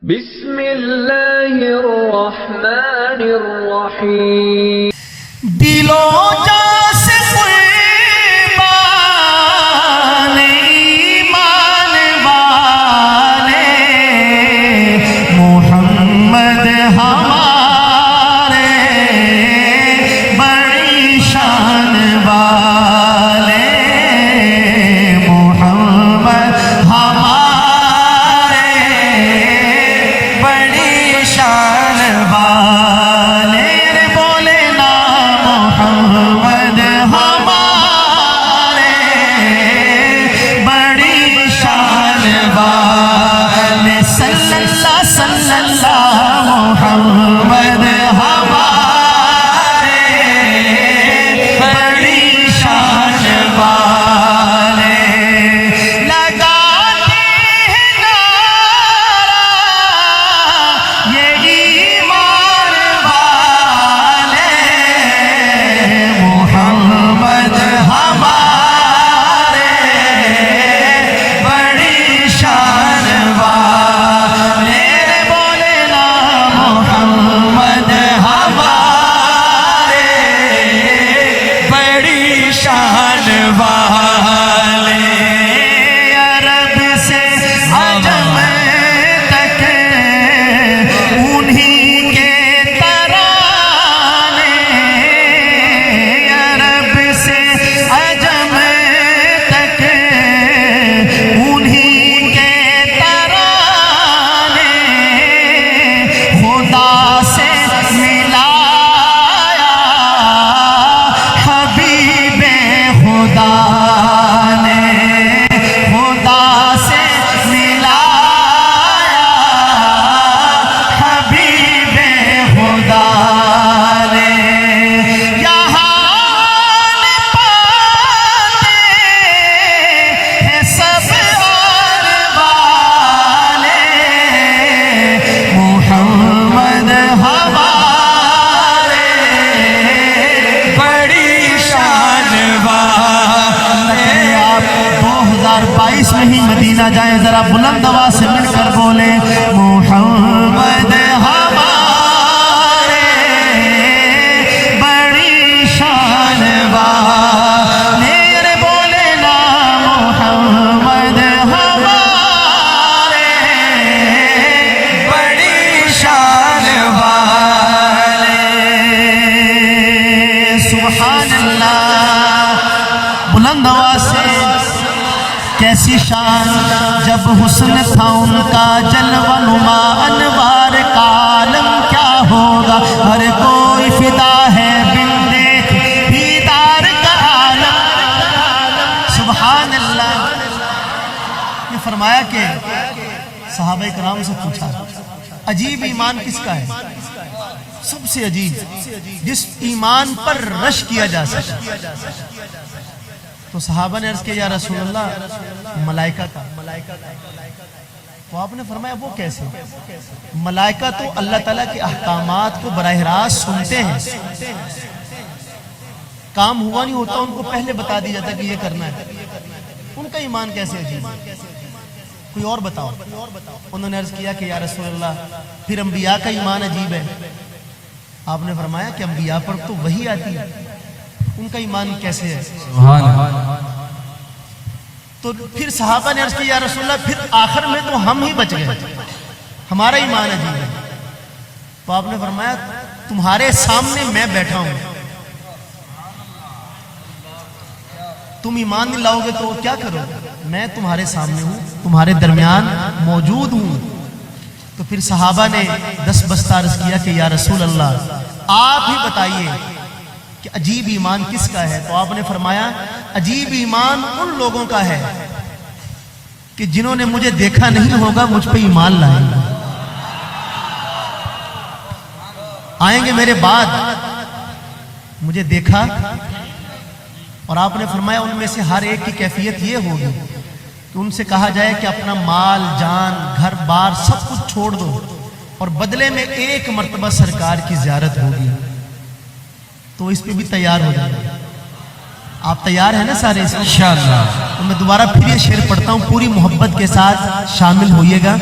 بسم اللہ الرحمن الرحیم دلوں جان سے قربان ایمان والے محمد ہمارے بڑی شان والے محمد ہمارے بڑی شان والے بولے نا محمد ہمارے بڑی شان والے صلی اللہ محمد ہمارے بڑی شان والے لگاتے ہیں نعرہ یہ ایمان والے محمد ہمارے بڑی شان والے بولے نا محمد ہمارے بڑی شان والے عرب سے عجم تک انہی کے ترانے عرب سے عجم تک انہی کے ترانے خدا سے ملایا حبیب خدا نے خدا سے ملایا حبیب خدا نے یہاں پاتے ہیں سب اور والے محمد ہمارے بڑی شان والے آپ 2022 میں ہی مدینہ جائیں ذرا بلند آواز سے مل کر بولیں محمد ہمارے بڑی شان والے بولے نا محمد ہمارے بڑی شان والے سبحان اللہ بلند آواز سے کیسی شان جب حسن تھا ان کا جلوہ نما انوار کا عالم کیا ہوگا ہر کوئی فدا ہے بن دیکھ دیدار کا عالم سبحان اللہ یہ فرمایا کہ صحابہ کرام سے پوچھا عجیب ایمان کس کا ہے سب سے عجیب جس ایمان پر رش کیا جا سکتا تو صحابہ نے عرض کیا یا رسول اللہ ملائکہ کا تو آپ نے فرمایا وہ کیسے ملائکہ تو اللہ تعالیٰ کے احکامات کو براہ راست سنتے ہیں کام ہوا نہیں ہوتا ان کو پہلے بتا دیا جاتا کہ یہ کرنا ہے ان کا ایمان کیسے عجیب ہے کوئی اور بتاؤ انہوں نے عرض کیا کہ یا رسول اللہ پھر انبیاء کا ایمان عجیب ہے آپ نے فرمایا کہ انبیاء پر تو وحی آتی ہے ان کا ایمان کیسے ہے تو پھر صحابہ نے عرض کیا یا رسول اللہ پھر آخر میں تو ہم ہی بچ گئے ہمارا ایمان عجیب ہے تو آپ نے فرمایا تمہارے سامنے میں بیٹھا ہوں تم ایمان نہیں لاؤ گے تو کیا کرو میں تمہارے سامنے ہوں تمہارے درمیان موجود ہوں تو پھر صحابہ نے 10 بستہ عرض کیا کہ یا رسول اللہ آپ ہی بتائیے کہ عجیب ایمان کس کا ہے تو آپ نے فرمایا عجیب ایمان ان لوگوں کا ہے کہ جنہوں نے مجھے دیکھا نہیں ہوگا مجھ پہ ایمان لائیں گے آئیں گے میرے بعد مجھے دیکھا اور آپ نے فرمایا ان میں سے ہر ایک کی کیفیت یہ ہوگی کہ ان سے کہا جائے کہ اپنا مال جان گھر بار سب کچھ چھوڑ دو اور بدلے میں ایک مرتبہ سرکار کی زیارت ہوگی تو اس پہ بھی تیار ہو جائے آپ تیار ہیں نا سارے؟ انشاءاللہ. تو میں دوبارہ پھر یہ شعر پڑھتا ہوں، پوری محبت کے ساتھ شامل ہوئیے گا.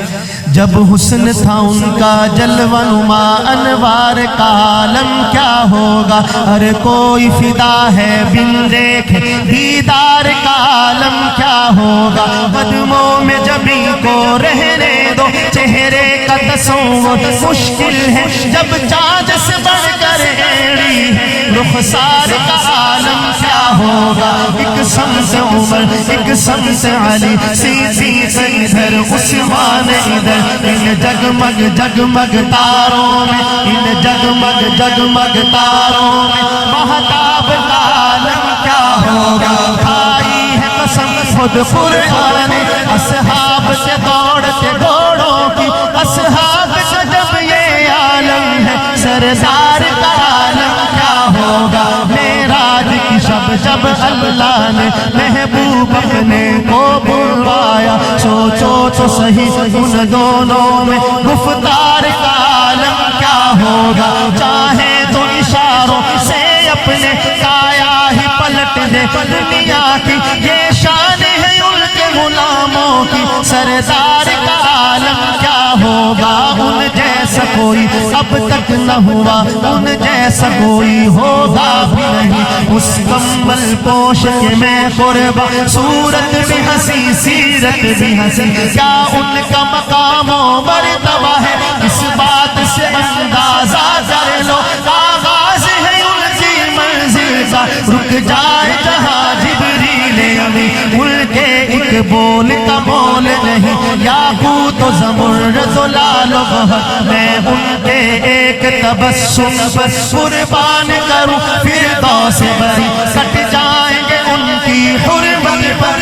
جب حسن تھا ان کا جلوہ نما انوار کا عالم کیا ہوگا، ہر کوئی فدا ہے بن دیکھے دیدار کا عالم کیا ہوگا. قدموں میں جبیں کو رہنے دو، چہرے کا تصور مشکل ہے جب چاند سے بڑھ کر ایڑی ہے. رخسار کا عالم کیا ہوگا، ایک سمت عمر ایک سمت علی، صدیق ادھر عثمان ادھر. ان جگمگ جگمگ تاروں میں، ان جگمگ جگمگ تاروں میں مہتاب کا عالم کیا ہوگا. کھائی ہے قسم خود قرآن اصحاب سے دوڑتے گھوڑوں کی، اصحاب کا جب یہ عالم ہے سردار کا عالم کیا ہوگا. معراج کی شب جب اللہ نے محبوب اپنے کو بلوایا، سوچو تو صحیح ان دونوں میں گفتار کا عالم کیا ہوگا. چاہے تو اشاروں سے اپنے کایا ہی پلٹ دے دنیا کی، یہ شان ہے ان کے غلاموں کی. سردار کا عالم کیا ہوگا، ان جیسا کوئی اب تک نہ ہوا، ان جیسا کوئی ہوگا بھی نہیں. اس کمبل پوش کے میں قربان، صورت بھی ہنسی سیرت بھی ہنسی، کیا ان کا مقام و مرتبہ ہے اس بات سے اندازہ کر لو. آغاز ہے ان کی منزل کا، رک جائے جہاں جبریل امی، ان کے ایک بول کا مول نہیں. یاقوت و زمرد و لال و گوہر، میں ان کے ایک تبسم پر قربان کروں. فردوس بری کٹ جائیں گے ان کی حرمت پر،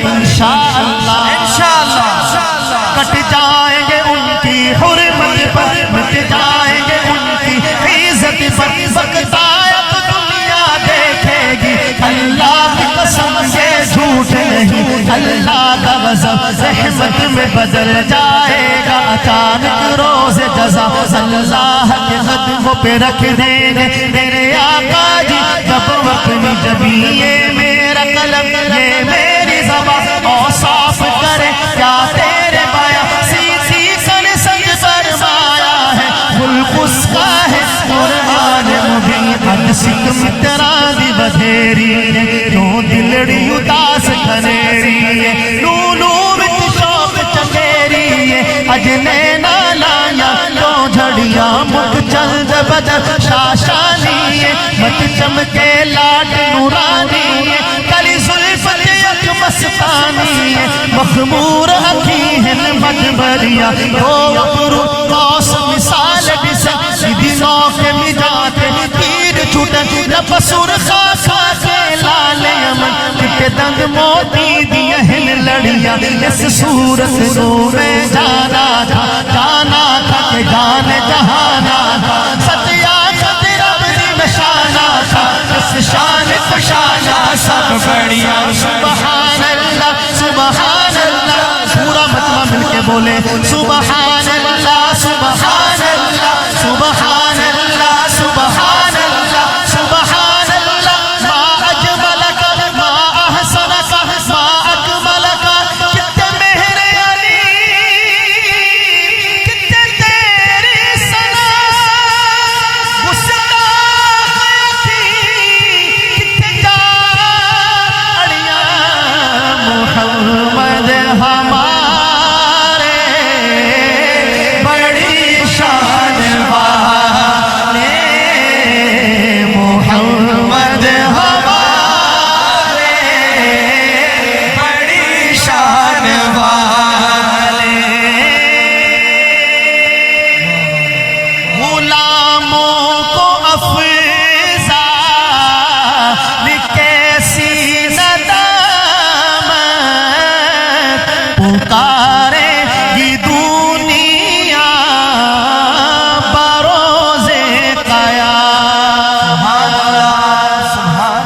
انشاءاللہ کٹ جائیں گے ان کی حرمت پر، مٹ جائیں گے ان کی عزت پر. وقت آیا تو دنیا دیکھے گی، اللہ کی قسم یہ جھوٹ نہیں. اللہ کا غضب رحمت میں بدل جائے گا اچانک روز جزا. اللہ کے قدموں پہ رکھ دیں گے میرے آقا جی جب اپنی جبیں. یہ میرا قلم یہ میری زبان اوصاف کرے کیا تیرے بایا، سیدھی سن سنگ فرمایا ہے خلق اس کا ہے قرآن مبین. حد سکھ مترا دی بدھیری ہے کیوں دلڑی اداس کھنیری ہے، نونو وچ شوق چکیری ہے اجنے نہ لایا لو جھڑیاں مکھ چند بدر شاشانی ہے. مت چمکے لاٹ نورانی ہے، کلی زلفت یک مستانی ہے. مخمور حقی ہیں مجبریاں دو ابرو روس مثال بسن، سیدھی نوک مجاتے تیر چھوٹن نفسور خاصا کے لال یمن. کتے دنگ موتی دیا ہن لڑیاں، اس صورت نو میں جانا تھا کہ جان جہانا تھا. ستیا خطر ابنی مشانا تھا، اس شان کو شانا سب بڑیا. سبحان اللہ سبحان اللہ، پورا مطلب مل کے بولے سبحان اللہ سبحان اللہ سبحان اللہ سبحان اللہ سبحان اللہ. ما اجملک ما احسنک ما اکملک، کتنے مہر علی کتنے تیری ثنا، گستاخ تھی کتنے جاڑیاں. محمد ہمارے بڑی شان والے، محمد ہمارے بڑی شان والے. غلاموں کو افضا کیسی ندامت، پکارے گی دنیا بروز قیامت.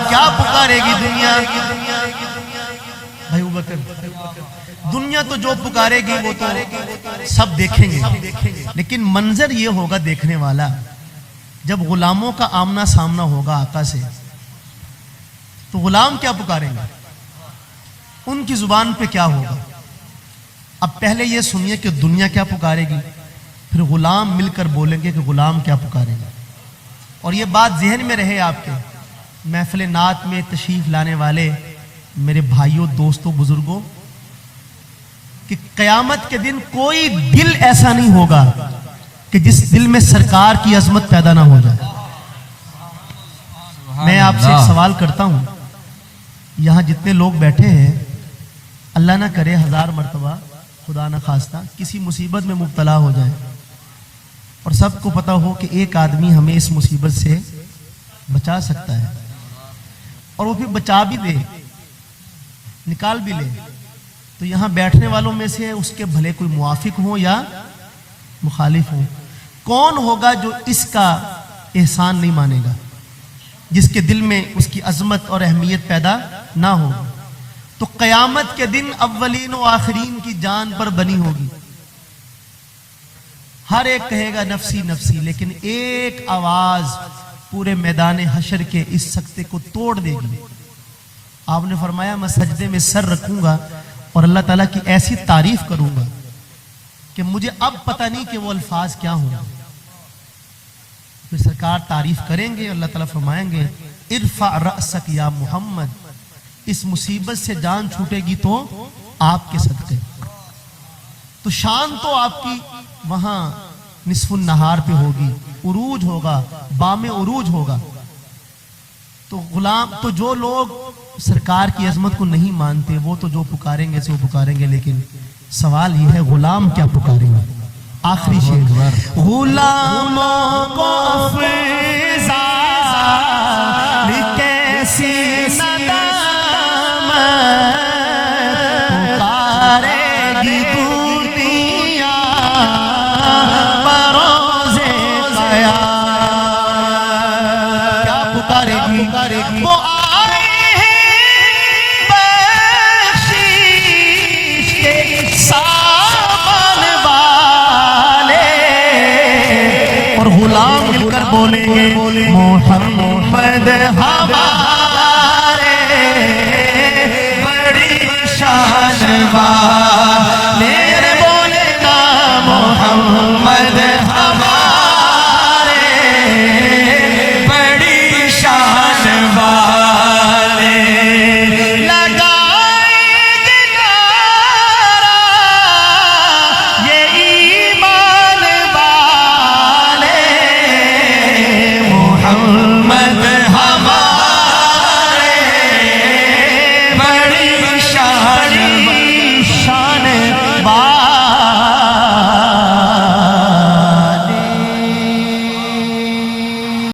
کیا پکارے گی دنیا؟ بھائی ابوبکر، دنیا تو جو پکارے گی وہ تو سب دیکھیں گے، لیکن منظر یہ ہوگا دیکھنے والا جب غلاموں کا آمنا سامنا ہوگا آقا سے. تو غلام کیا پکاریں گے؟ ان کی زبان پہ کیا ہوگا؟ اب پہلے یہ سنیے کہ دنیا کیا پکارے گی، پھر غلام مل کر بولیں گے کہ غلام کیا پکارے گا۔ اور یہ بات ذہن میں رہے آپ کے، محفل نعت میں تشریف لانے والے میرے بھائیوں، دوستوں، بزرگوں، کہ قیامت کے دن کوئی دل ایسا نہیں ہوگا کہ جس دل میں سرکار کی عظمت پیدا نہ ہو جائے۔ میں آپ سے ایک سوال کرتا ہوں، یہاں جتنے لوگ بیٹھے ہیں، اللہ نہ کرے 1000 مرتبہ خدا نہ خواستہ کسی مصیبت میں مبتلا ہو جائے، اور سب کو پتا ہو کہ ایک آدمی ہمیں اس مصیبت سے بچا سکتا ہے، اور وہ پھر بچا بھی دے، نکال بھی لے، تو یہاں بیٹھنے والوں میں سے اس کے بھلے کوئی موافق ہو یا مخالف ہو، کون ہوگا جو اس کا احسان نہیں مانے گا، جس کے دل میں اس کی عظمت اور اہمیت پیدا نہ ہو؟ تو قیامت کے دن اولین و آخرین کی جان پر بنی ہوگی، ہر ایک کہے گا نفسی نفسی، لیکن ایک آواز پورے میدان حشر کے اس سکتے کو توڑ دے گی۔ آپ نے فرمایا میں سجدے میں سر رکھوں گا اور اللہ تعالیٰ کی ایسی تعریف کروں گا کہ مجھے اب پتہ نہیں کہ وہ الفاظ کیا ہوں گے۔ پھر سرکار تعریف کریں گے، اللہ تعالیٰ فرمائیں گے ارفع رأسک یا محمد، اس مصیبت سے جان چھوٹے گی تو آپ کے صدقے۔ تو شان تو آپ کی وہاں نصف النہار پہ ہوگی، عروج ہوگا، بام عروج ہوگا۔ تو غلام، تو جو لوگ سرکار کی عظمت کو نہیں مانتے وہ تو جو پکاریں گے سو پکاریں گے، لیکن سوال یہ ہے غلام کیا پکاریں گے؟ آخری شعر، غلاموں کو افضا کیسی ندامت پکارے گی دنیا بروز قیامت، کیا پکارے گی؟ وہ آئے ہیں بخشش کے سامان والے، اور غلام مل کر بولیں گے محمد ہمارے بڑی شان والے۔